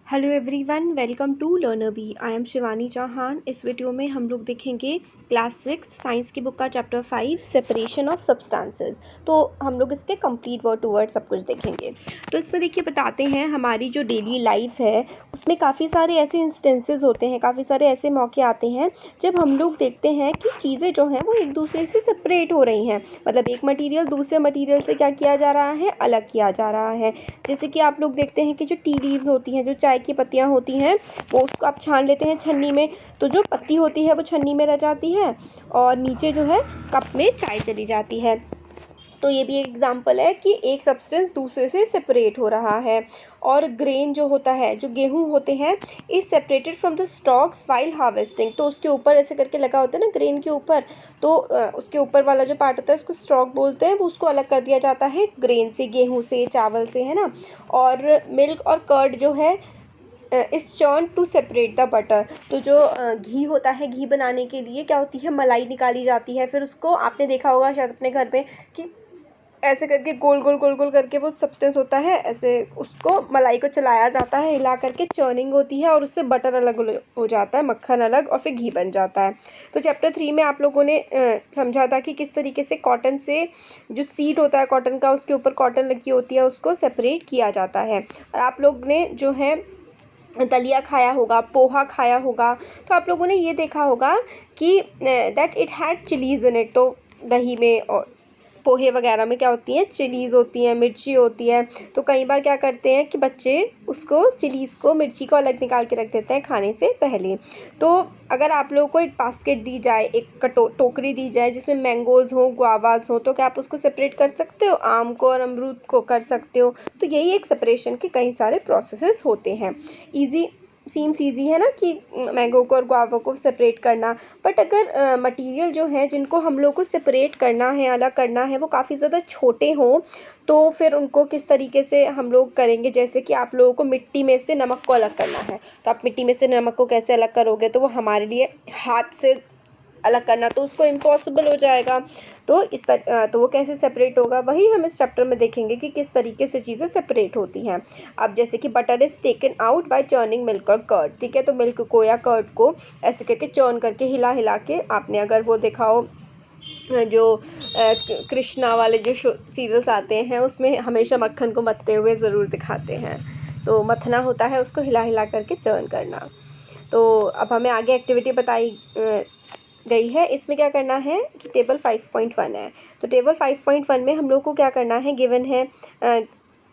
Hello everyone, welcome to learner bee. I am Shivani Chauhan. इस video में हम लोग देखेंगे क्लास 6 साइंस की बुक का चैप्टर 5 सेपरेशन ऑफ सब्सटेंसेस। तो हम लोग इसके कंप्लीट वर्ड टू वर्ड सब कुछ देखेंगे। तो इसमें देखिए बताते हैं हमारी जो डेली लाइफ है उसमें काफ़ी सारे ऐसे इंस्टेंसेस होते हैं, काफ़ी सारे ऐसे मौके आते हैं जब हम लोग देखते हैं कि चीज़ें जो हैं वो एक दूसरे से सेपरेट हो रही हैं। मतलब एक मटीरियल दूसरे मटीरियल से क्या किया जा रहा है, अलग किया जा रहा है। जैसे कि आप लोग देखते हैं कि जो टी लीव्स होती हैं, जो चाय की पत्तियां होती हैं, वो उसको आप छान लेते हैं छन्नी में, तो जो पत्ती होती है वो छन्नी में रह जाती है और नीचे जो है कप में चाय चली जाती है। तो ये भी एक एग्जांपल है कि एक सब्सटेंस दूसरे से सेपरेट हो रहा है। और ग्रेन जो होता है, जो गेहूं होते हैं, is separated from the stocks while harvesting. तो उसके ऊपर ऐसे करके लगा होता है ना ग्रेन के ऊपर, तो उसके ऊपर वाला जो पार्ट होता है उसको स्टॉक बोलते हैं। वो उसको अलग कर दिया जाता है ग्रेन से, गेहूं से, चावल से, है ना। और मिल्क और कर्ड जो है is churn to separate the butter. तो जो घी होता है, घी बनाने के लिए क्या होती है, मलाई निकाली जाती है। फिर उसको आपने देखा होगा शायद अपने घर पे कि ऐसे करके गोल गोल गोल गोल करके वो सब्सटेंस होता है, ऐसे उसको मलाई को चलाया जाता है, हिला करके चर्निंग होती है और उससे बटर अलग हो जाता है, मक्खन अलग, और फिर घी बन जाता है। तो चैप्टर 3 में आप लोगों ने समझा था कि किस तरीके से कॉटन से जो सीड होता है कॉटन का, उसके ऊपर कॉटन लगी होती है, उसको सेपरेट किया जाता है। और आप लोग ने जो है दलिया खाया होगा, पोहा खाया होगा, तो आप लोगों ने ये देखा होगा कि that it had chillies in it. तो दही में और पोहे वगैरह में क्या होती हैं, चिलीज़ होती हैं, मिर्ची होती है। तो कई बार क्या करते हैं कि बच्चे उसको चिलीज़ को, मिर्ची को अलग निकाल के रख देते हैं खाने से पहले। तो अगर आप लोगों को एक बास्केट दी जाए, एक टोकरी दी जाए जिसमें मैंगोज़ हो, गुआवाज़ हो, तो क्या आप उसको सेपरेट कर सकते हो? आम को और अमरूद को कर सकते हो। तो यही एक सेपरेशन के कई सारे प्रोसेसेस होते हैं। ईजी सीम्स ईजी है ना कि मैंगो को और गुआवा को सेपरेट करना। बट अगर मटेरियल जो है जिनको हम लोग को सेपरेट करना है, अलग करना है, वो काफ़ी ज़्यादा छोटे हों, तो फिर उनको किस तरीके से हम लोग करेंगे। जैसे कि आप लोगों को मिट्टी में से नमक को अलग करना है, तो आप मिट्टी में से नमक को कैसे अलग करोगे? तो वो हमारे लिए हाथ से अलग करना तो उसको इम्पॉसिबल हो जाएगा। तो तो वो कैसे सेपरेट होगा, वही हम इस चैप्टर में देखेंगे कि किस तरीके से चीज़ें सेपरेट होती हैं। अब जैसे कि butter is taken out by churning milk और कर्ड, ठीक है। तो मिल्क को या कर्ड को ऐसे करके चर्न करके, हिला हिला के, आपने अगर वो देखा हो जो कृष्णा वाले जो सीरियल्स आते हैं उसमें हमेशा मक्खन को मथते हुए ज़रूर दिखाते हैं। तो मथना होता है, उसको हिला हिला करके चर्न करना। तो अब हमें आगे एक्टिविटी बताई गई है। इसमें क्या करना है कि टेबल 5.1 है। तो टेबल 5.1 में हम लोग को क्या करना है, गिवन है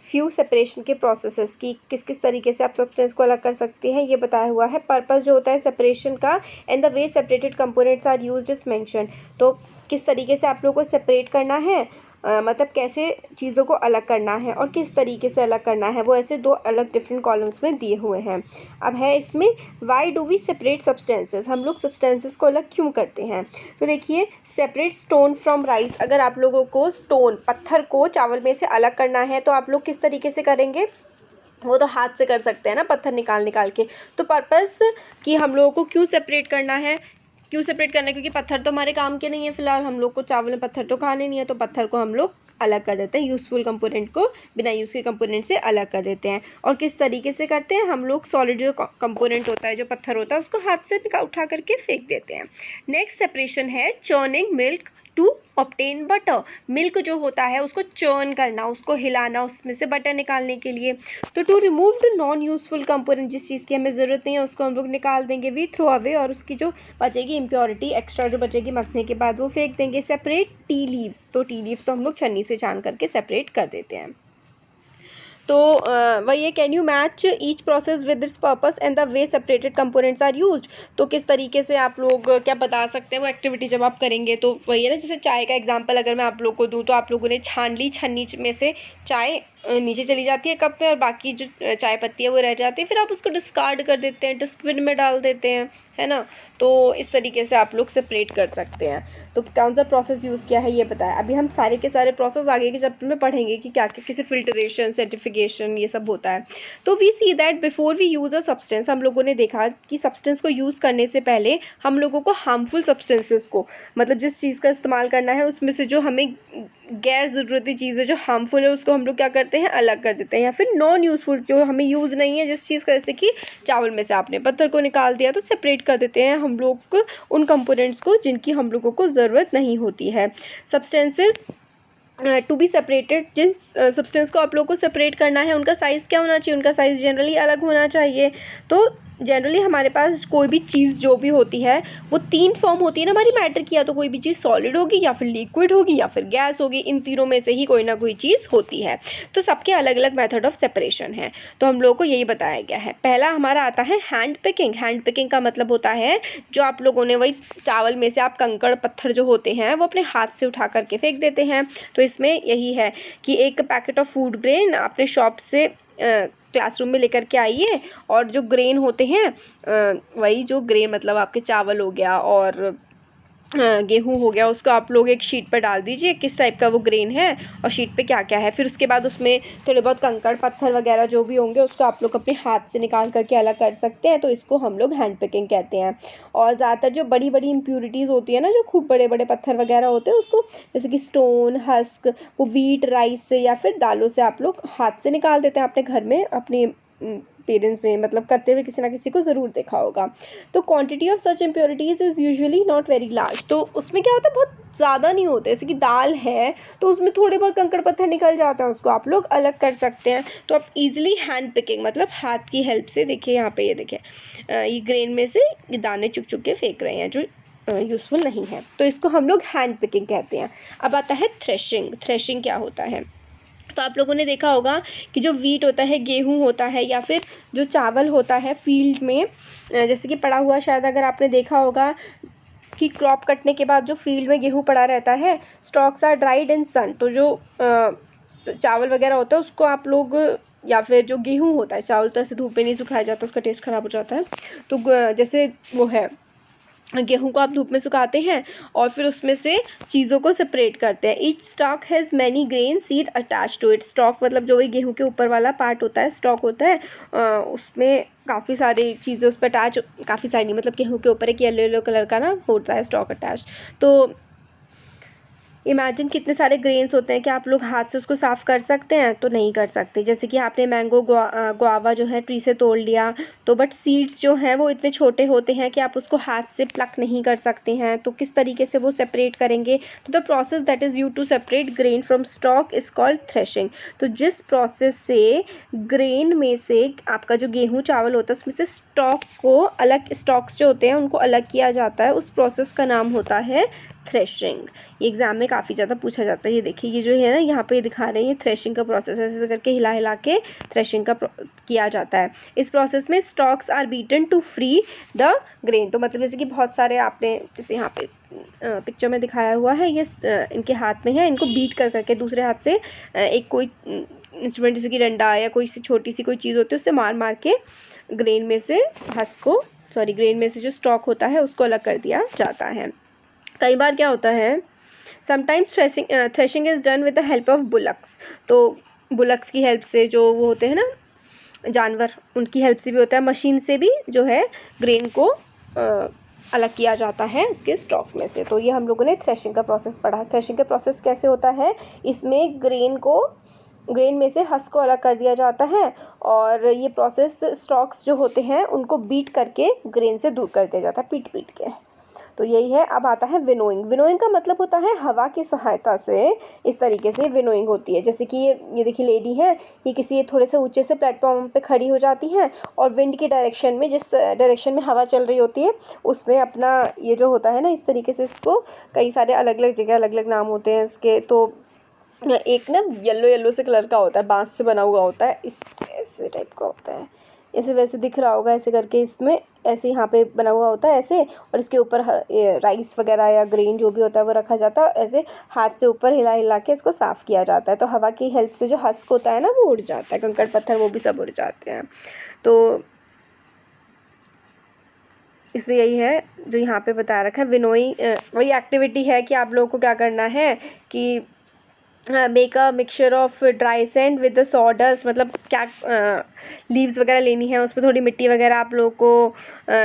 फ्यू सेपरेशन के प्रोसेसेस की, किस किस तरीके से आप सब्सटेंस को अलग कर सकते हैं, ये बताया हुआ है। पर्पस जो होता है सेपरेशन का, and the way separated components are used is mention. तो किस तरीके से आप लोग को सेपरेट करना है, मतलब कैसे चीज़ों को अलग करना है और किस तरीके से अलग करना है, वो ऐसे दो अलग डिफरेंट कॉलम्स में दिए हुए हैं। अब है इसमें why do we separate substances, हम लोग सब्सटेंसेस को अलग क्यों करते हैं। तो देखिए, सेपरेट स्टोन फ्रॉम राइस, अगर आप लोगों को स्टोन, पत्थर को चावल में से अलग करना है तो आप लोग किस तरीके से करेंगे? वो तो हाथ से कर सकते हैं ना, पत्थर निकाल निकाल के। तो पर्पस कि हम लोगों को क्यों सेपरेट करना है, क्यों सेपरेट करना है, क्योंकि पत्थर तो हमारे काम के नहीं है फिलहाल, हम लोग को चावल में पत्थर तो खाने नहीं है, तो पत्थर को हम लोग अलग कर देते हैं, यूज़फुल कंपोनेंट को बिना यूज़ के कंपोनेंट से अलग कर देते हैं। और किस तरीके से करते हैं, हम लोग सॉलिड जो कंपोनेंट होता है, जो पत्थर होता है, उसको हाथ से उठा करके फेंक देते हैं। नेक्स्ट सेपरेशन है churning milk to obtain butter. Milk जो होता है उसको चर्न करना, उसको हिलाना, उसमें से बटर निकालने के लिए। तो to remove the non useful component, जिस चीज़ की हमें ज़रूरत नहीं है उसको हम लोग निकाल देंगे, वी थ्रो अवे, और उसकी जो बचेगी इम्प्योरिटी एक्स्ट्रा जो बचेगी मथने के बाद वो फेंक देंगे। सेपरेट टी लीव्स, तो टी लीव्स तो हम लोग छन्नी से छान करके सेपरेट कर देते हैं। तो वही है, can you match each process with its purpose and the way separated components are used. तो किस तरीके से आप लोग क्या बता सकते हैं वो एक्टिविटी जब आप करेंगे। तो वही है ना, जैसे चाय का एग्जांपल अगर मैं आप लोग को दूँ, तो आप लोगों ने छान ली, छन्नी में से चाय नीचे चली जाती है कप में और बाकी जो चाय पत्ती है वो रह जाती है, फिर आप उसको डिस्कार्ड कर देते हैं, डस्टबिन में डाल देते हैं, है ना। तो इस तरीके से आप लोग सेपरेट कर सकते हैं। तो कौन सा प्रोसेस यूज़ किया है ये बताया। अभी हम सारे के सारे प्रोसेस आगे के चैप्टर में पढ़ेंगे कि क्या क्या किसी फिल्टरेशन, सर्टिफिकेशन, ये सब होता है। तो we see that before we use a substance, हम लोगों ने देखा कि सब्सटेंस को यूज़ करने से पहले हम लोगों को हार्मफुल सब्सटेंसेस को, मतलब जिस चीज़ का इस्तेमाल करना है उसमें से जो हमें गैर ज़रूरती चीज़ें जो हार्मफुल है उसको हम लोग क्या करते हैं, अलग कर देते हैं। या फिर नॉन यूज़फुल, जो हमें यूज़ नहीं है जिस चीज़ का, जैसे कि चावल में से आपने पत्थर को निकाल दिया तो सेपरेट कर देते हैं हम लोग उन कंपोनेंट्स को जिनकी हम लोगों को ज़रूरत नहीं होती है। सब्सटेंसेस टू बी सेपरेटेड, जिन सब्सटेंस को आप लोग को सेपरेट करना है उनका साइज़ क्या होना चाहिए, उनका साइज़ जनरली अलग होना चाहिए। तो जनरली हमारे पास कोई भी चीज़ जो भी होती है वो 3 फॉर्म होती है ना हमारी मैटर की, या तो कोई भी चीज़ सॉलिड होगी या फिर लिक्विड होगी या फिर गैस होगी, इन तीनों में से ही कोई ना कोई चीज़ होती है। तो सबके अलग अलग मेथड ऑफ सेपरेशन है, तो हम लोगों को यही बताया गया है। पहला हमारा आता है हैंड पिकिंग। हैंड पिकिंग का मतलब होता है जो आप लोगों ने वही चावल में से आप कंकड़ पत्थर जो होते हैं वो अपने हाथ से उठा करके फेंक देते हैं। तो इसमें यही है कि एक पैकेट ऑफ फूड ग्रेन आपने शॉप से क्लासरूम में लेकर के आइए, और जो ग्रेन होते हैं वही जो ग्रेन मतलब आपके चावल हो गया और गेहूँ हो गया, उसको आप लोग एक शीट पर डाल दीजिए किस टाइप का वो ग्रेन है और शीट पे क्या क्या है। फिर उसके बाद उसमें थोड़े बहुत कंकड़ पत्थर वगैरह जो भी होंगे उसको आप लोग अपने हाथ से निकाल करके अलग कर सकते हैं। तो इसको हम लोग हैंड पिकिंग कहते हैं। और ज़्यादातर जो बड़ी बड़ी इम्प्यूरिटीज़ होती है ना, जो खूब बड़े बड़े पत्थर वगैरह होते हैं, उसको जैसे कि स्टोन, हस्क, वो वीट, राइस से या फिर दालों से आप लोग हाथ से निकाल देते हैं। अपने घर में अपने पेरेंट्स में मतलब करते हुए किसी ना किसी को ज़रूर देखा होगा। तो quantity of such impurities is usually not very large. तो उसमें क्या होता है, बहुत ज़्यादा नहीं होते। जैसे कि दाल है तो उसमें थोड़े बहुत कंकड़ पत्थर निकल जाता है, उसको आप लोग अलग कर सकते हैं। तो आप इजीली हैंड पिकिंग मतलब हाथ की हेल्प से, देखिए यहाँ पे, ये देखिए ये ग्रेन में से ये दाने चुक चुक के फेंक रहे हैं जो यूज़फुल नहीं है, तो इसको हम लोग हैंड पिकिंग कहते हैं। अब आता है थ्रेशिंग। थ्रेशिंग क्या होता है, तो आप लोगों ने देखा होगा कि जो वीट होता है, गेहूं होता है या फिर जो चावल होता है फील्ड में जैसे कि पड़ा हुआ, शायद अगर आपने देखा होगा कि क्रॉप कटने के बाद जो फील्ड में गेहूं पड़ा रहता है, स्टॉक्स आर ड्राइड इन सन। तो जो चावल वगैरह होता है उसको आप लोग, या फिर जो गेहूं होता है, चावल तो ऐसे धूप में नहीं सुखाया जाता, उसका टेस्ट ख़राब हो जाता है। तो जैसे वो है, गेहूं को आप धूप में सुखाते हैं और फिर उसमें से चीज़ों को सेपरेट करते हैं। Each stalk has many grain seed attach to it. Stalk मतलब जो वही गेहूं के ऊपर वाला पार्ट होता है, स्टॉक होता है, उसमें काफ़ी सारी चीज़ें उस पर अटैच, काफ़ी सारी नहीं मतलब गेहूं के ऊपर एक येलो येलो कलर का ना होता है स्टॉक अटैच। तो इमेजिन कितने सारे ग्रेन्स होते हैं कि आप लोग हाथ से उसको साफ़ कर सकते हैं, तो नहीं कर सकते। जैसे कि आपने मैंगो गुआवा जो है ट्री से तोड़ लिया, तो बट सीड्स जो हैं वो इतने छोटे होते हैं कि आप उसको हाथ से प्लक नहीं कर सकते हैं। तो किस तरीके से वो सेपरेट करेंगे, तो the process that is use to separate grain from stalk is called threshing. तो जिस प्रोसेस से ग्रेन में से आपका जो गेहूँ चावल होता है उसमें से स्टॉक को अलग, स्टॉक्स जो होते हैं उनको अलग किया जाता है, उस प्रोसेस का नाम होता है थ्रेशिंग। ये एग्ज़ाम में काफ़ी ज़्यादा पूछा जाता है। ये देखिए, ये जो है ना यहाँ पे दिखा रहे हैं, ये थ्रेशिंग का प्रोसेस है। ऐसे करके हिला हिला के थ्रेशिंग का किया जाता है। इस प्रोसेस में stalks are beaten to free the grain. तो मतलब जैसे कि बहुत सारे आपने जैसे यहाँ पे पिक्चर में दिखाया हुआ है, ये इनके हाथ में है, इनको बीट कर करके दूसरे हाथ से एक कोई इंस्ट्रूमेंट जैसे कि डंडा या कोई सी छोटी सी कोई चीज़ होती है उससे मार मार के ग्रेन में से ग्रेन में से जो स्टॉक होता है उसको अलग कर दिया जाता है। कई बार क्या होता है, sometimes threshing is done with the help of bullocks. तो बुलक्स की हेल्प से, जो वो होते हैं ना जानवर, उनकी हेल्प से भी होता है। मशीन से भी जो है ग्रेन को अलग किया जाता है उसके स्टॉक में से। तो ये हम लोगों ने थ्रेशिंग का प्रोसेस पढ़ा। थ्रेशिंग का प्रोसेस कैसे होता है, इसमें ग्रेन में से हस्क को अलग कर दिया जाता है, और ये प्रोसेस स्टॉक्स जो होते हैं उनको बीट करके ग्रेन से दूर कर दिया जाता है, पीट पीट के। तो यही है। अब आता है विनोइंग। विनोइंग का मतलब होता है हवा की सहायता से इस तरीके से विनोइंग होती है। जैसे कि ये देखिए लेडी है, ये किसी थोड़े से ऊंचे से प्लेटफॉर्म पे खड़ी हो जाती है और विंड की डायरेक्शन में, जिस डायरेक्शन में हवा चल रही होती है उसमें अपना ये जो होता है ना, इस तरीके से, इसको कई सारे अलग अलग जगह अलग अलग नाम होते हैं इसके। तो एक ना येलो येलो से कलर का होता है, बांस से बना हुआ होता है, इस ऐसे टाइप का होता है, ऐसे वैसे दिख रहा होगा ऐसे करके, इसमें ऐसे यहाँ पे बना हुआ होता है ऐसे, और इसके ऊपर राइस वगैरह या ग्रेन जो भी होता है वो रखा जाता है, ऐसे हाथ से ऊपर हिला हिला के इसको साफ़ किया जाता है। तो हवा की हेल्प से जो हस्क होता है ना वो उड़ जाता है, कंकड़ पत्थर वो भी सब उड़ जाते हैं। तो इसमें यही है जो यहाँ पे बता रखा है। विनोइंग वही एक्टिविटी है कि आप लोगों को क्या करना है कि make a mixture of dry sand with the sawdust, मतलब क्या लीव्स वगैरह लेनी है, उस पर थोड़ी मिट्टी वगैरह आप लोगों को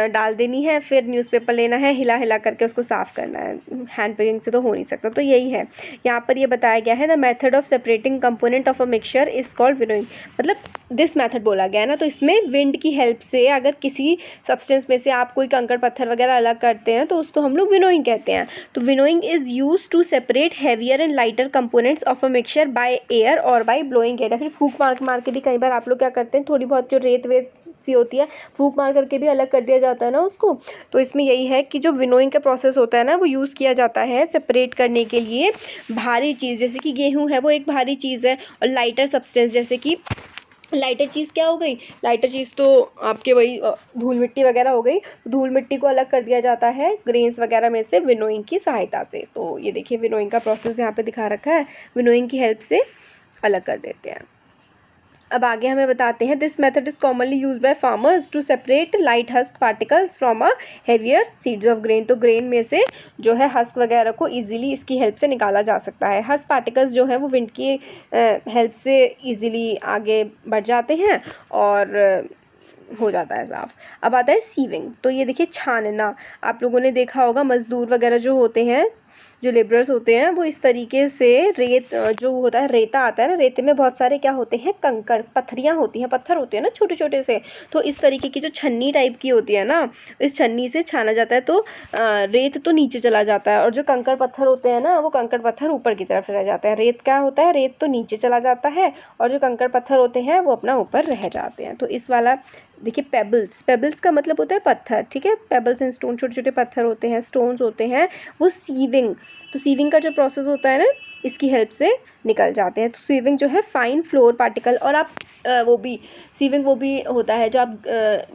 डाल देनी है, फिर न्यूज़पेपर लेना है, हिला हिला करके उसको साफ़ करना है, हैंड प्रेसिंग से तो हो नहीं सकता। तो यही है यहाँ पर ये बताया गया है, the method of separating component of a mixture is called winnowing, मतलब दिस मेथड बोला गया है ना। तो इसमें विंड की हेल्प से अगर किसी सब्सटेंस में से आप कोई कंकड़ पत्थर वगैरह अलग करते हैं तो उसको हम लोग विनोइंग कहते हैं। तो winnowing is use to separate heavier and lighter components of a mixture by air और बाय ब्लोइंग एयर, या फिर फूंक मार मार के भी कई बार आप लोग क्या करते हैं, थोड़ी बहुत जो रेत वेत सी होती है फूंक मार करके भी अलग कर दिया जाता है ना उसको। तो इसमें यही है कि जो विनोइंग का प्रोसेस होता है ना वो यूज़ किया जाता है सेपरेट करने के लिए भारी चीज़, जैसे कि गेहूं है वो एक भारी चीज़ है, और लाइटर सब्सटेंस जैसे कि लाइटर चीज़ क्या हो गई, लाइटर चीज़ तो आपके वही धूल मिट्टी वगैरह हो गई। धूल मिट्टी को अलग कर दिया जाता है ग्रेन्स वगैरह में से विनोइंग की सहायता से। तो ये देखिए विनोइंग का प्रोसेस यहाँ पे दिखा रखा है, विनोइंग की हेल्प से अलग कर देते हैं। अब आगे हमें बताते हैं, this method is commonly use by farmers to separate light husk particles from a heavier seeds of grain. तो ग्रेन में से जो है हस्क वगैरह को इजीली इसकी हेल्प से निकाला जा सकता है। हस्क पार्टिकल्स जो है वो विंड की हेल्प से इजीली आगे बढ़ जाते हैं और हो जाता है साफ। अब आता है सीविंग। तो ये देखिए छानना, आप लोगों ने देखा होगा मजदूर वगैरह जो होते हैं, जो लेबरर्स होते हैं, वो इस तरीके से रेत जो होता है, रेता आता है ना, रेते में बहुत सारे क्या होते हैं, कंकड़ पत्थरियाँ होती हैं, पत्थर होते हैं ना छोटे छोटे से। तो इस तरीके की जो छन्नी टाइप की होती है ना, इस छन्नी से छाना जाता है तो रेत तो नीचे चला जाता है, और जो कंकड़ पत्थर होते हैं ना वो कंकड़ पत्थर ऊपर की तरफ रह जाते हैं। रेत क्या होता है, रेत तो नीचे चला जाता है, और जो कंकड़ पत्थर होते हैं वो अपना ऊपर रह जाते हैं। तो इस वाला देखिए पेबल्स, पेबल्स का मतलब होता है पत्थर, ठीक है, पेबल्स एंड स्टोन छोटे छोटे पत्थर होते हैं, स्टोन्स होते हैं, वो सीविंग। तो सीविंग का जो प्रोसेस होता है ना, इसकी हेल्प से निकल जाते हैं। तो सीविंग जो है फाइन फ्लोर पार्टिकल, और आप वो भी सीविंग वो भी होता है जो आप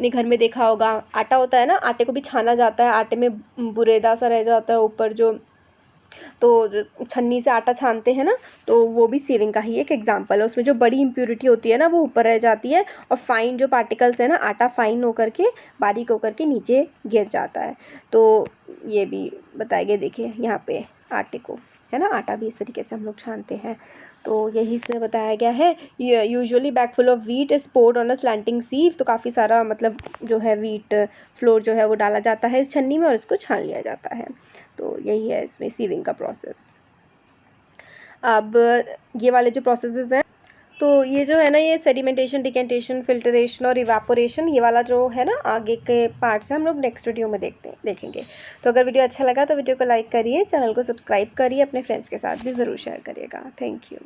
ने घर में देखा होगा, आटा होता है ना, आटे को भी छाना जाता है, आटे में बुरेदा सा रह जाता है ऊपर जो, तो छन्नी से आटा छानते हैं ना, तो वो भी सीविंग का ही एक एग्जांपल है। उसमें जो बड़ी इम्प्योरिटी होती है ना वो ऊपर रह जाती है, और फाइन जो पार्टिकल्स है ना, आटा फाइन होकर के बारीक होकर के नीचे गिर जाता है। तो ये भी बताया गया, देखिए यहाँ पे आटे को, है ना, आटा भी इस तरीके से हम लोग छानते हैं। तो यही इसमें बताया गया है। Usually bag full of wheat is poured on a slanting sieve. तो काफ़ी सारा मतलब जो है वीट फ्लोर जो है वो डाला जाता है इस छन्नी में, और इसको छान लिया जाता है। तो यही है इसमें सीविंग का प्रोसेस। अब ये वाले जो प्रोसेसेस हैं, तो ये जो है ना, ये सेडिमेंटेशन, डिकेंटेशन, फिल्टरेशन और इवापोरेशन, ये वाला जो है ना आगे के पार्ट्स हैं, हम लोग नेक्स्ट वीडियो में देखेंगे। तो अगर वीडियो अच्छा लगा तो वीडियो को लाइक करिए, चैनल को सब्सक्राइब करिए, अपने फ्रेंड्स के साथ भी ज़रूर शेयर करिएगा। Thank you.